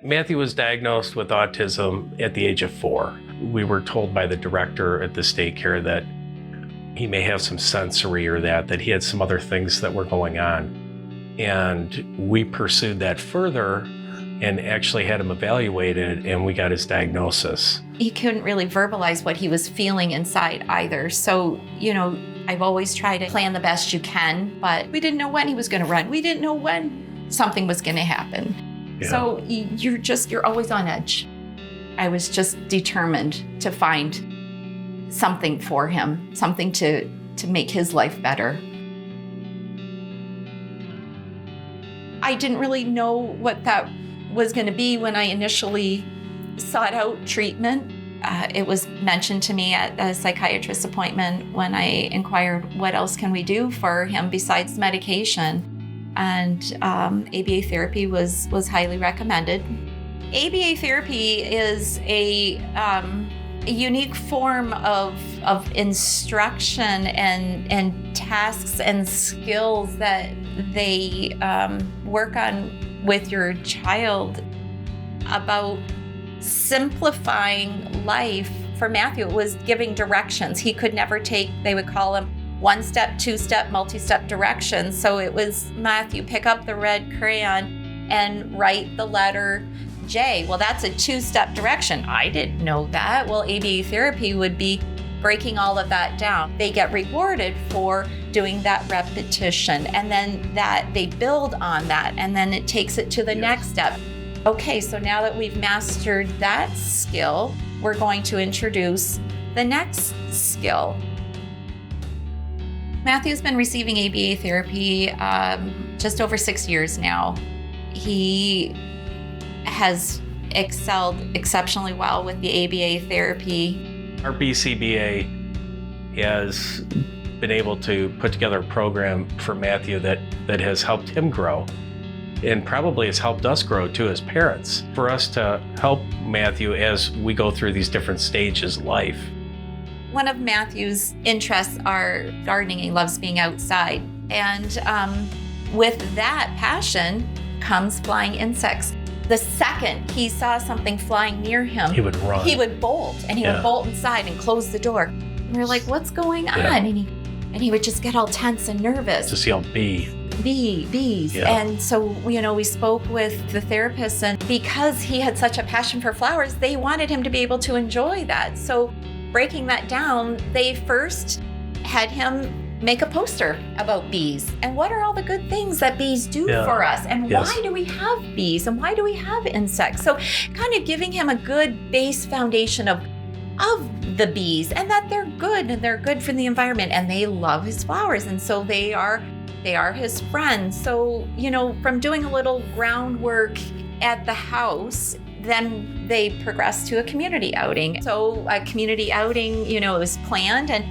Matthew was diagnosed with autism at the age of 4. We were told by the director at this daycare that he may have some sensory or that he had some other things that were going on. And we pursued that further and actually had him evaluated, and we got his diagnosis. He couldn't really verbalize what he was feeling inside either. So, I've always tried to plan the best you can, but we didn't know when he was going to run. We didn't know when something was going to happen. Yeah. So you're always on edge. I was just determined to find something for him, something to make his life better. I didn't really know what that was going to be when I initially sought out treatment. It was mentioned to me at a psychiatrist's appointment when I inquired, what else can we do for him besides medication? And ABA therapy was highly recommended. ABA therapy is a unique form of instruction and tasks and skills that they work on with your child about simplifying life. For Matthew, it was giving directions. He could never take, they would call them one-step, two-step, multi-step directions. So it was, Matthew, pick up the red crayon and write the letter J. Well, that's a two-step direction. I didn't know that. Well, ABA therapy would be breaking all of that down. They get rewarded for doing that repetition, and then that they build on that, and then it takes it to the next step. Okay, so now that we've mastered that skill, we're going to introduce the next skill. Matthew's been receiving ABA therapy just over 6 years now. He has excelled exceptionally well with the ABA therapy. Our BCBA has been able to put together a program for Matthew that has helped him grow, and probably has helped us grow too as parents, for us to help Matthew as we go through these different stages of life. One of Matthew's interests are gardening. He loves being outside. And with that passion comes flying insects. The second he saw something flying near him, he would run. He would bolt, and he would bolt inside and close the door. And we were like, what's going on? Yeah. And he would just get all tense and nervous. To see how bees. Yeah. And so, we spoke with the therapist, and because he had such a passion for flowers, they wanted him to be able to enjoy that. So breaking that down, they first had him make a poster about bees and what are all the good things that bees do for us, and why do we have bees and why do we have insects? So kind of giving him a good base foundation of the bees, and that they're good, and they're good for the environment, and they love his flowers, and so they are his friends. So, from doing a little groundwork at the house, then they progressed to a community outing. So a community outing, was planned, and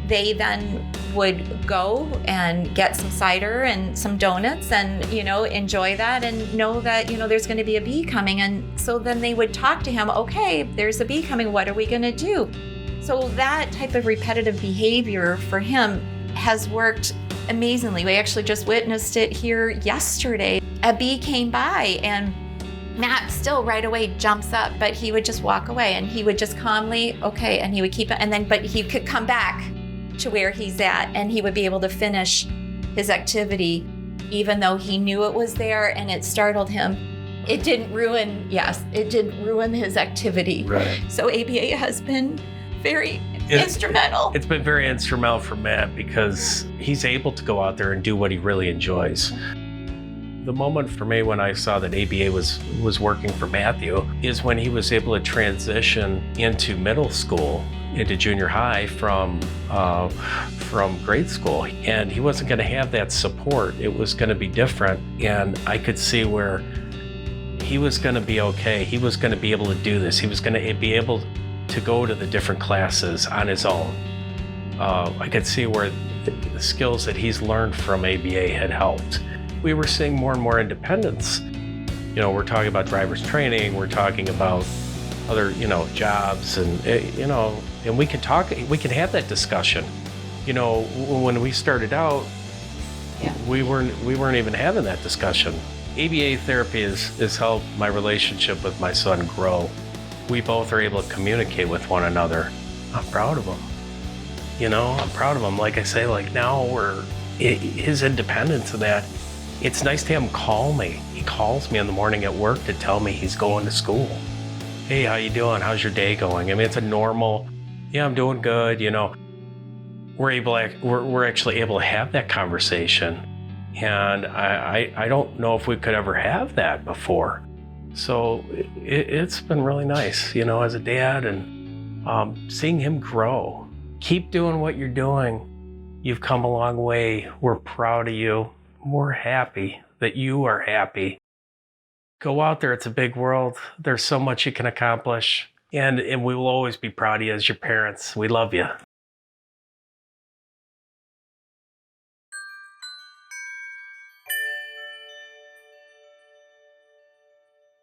they then would go and get some cider and some donuts and, enjoy that and know that, there's going to be a bee coming. And so then they would talk to him, okay, there's a bee coming, what are we going to do? So that type of repetitive behavior for him has worked amazingly. We actually just witnessed it here yesterday. A bee came by, and Matt still right away jumps up, but he would just walk away, and he would just calmly, okay, and he would keep it, and then, but he could come back to where he's at, and he would be able to finish his activity, even though he knew it was there and it startled him. It didn't ruin his activity. Right. So ABA has been very instrumental. It's been very instrumental for Matt because he's able to go out there and do what he really enjoys. The moment for me when I saw that ABA was working for Matthew is when he was able to transition into middle school, into junior high from grade school. And he wasn't going to have that support. It was going to be different. And I could see where he was going to be okay. He was going to be able to do this. He was going to be able to go to the different classes on his own. I could see where the skills that he's learned from ABA had helped. We were seeing more and more independence. We're talking about driver's training, we're talking about other, jobs, and, and we can have that discussion. When we started out, we weren't even having that discussion. ABA therapy has helped my relationship with my son grow. We both are able to communicate with one another. I'm proud of him. I'm proud of him. Like I say, like now his independence and that, it's nice to have him call me. He calls me in the morning at work to tell me he's going to school. Hey, how you doing? How's your day going? I mean, it's a normal, yeah, I'm doing good, We're actually able to have that conversation. And I don't know if we could ever have that before. So it's been really nice, as a dad, and seeing him grow. Keep doing what you're doing. You've come a long way. We're proud of you. We're happy that you are happy. Go out there. It's a big world. There's so much you can accomplish. And we will always be proud of you as your parents. We love you.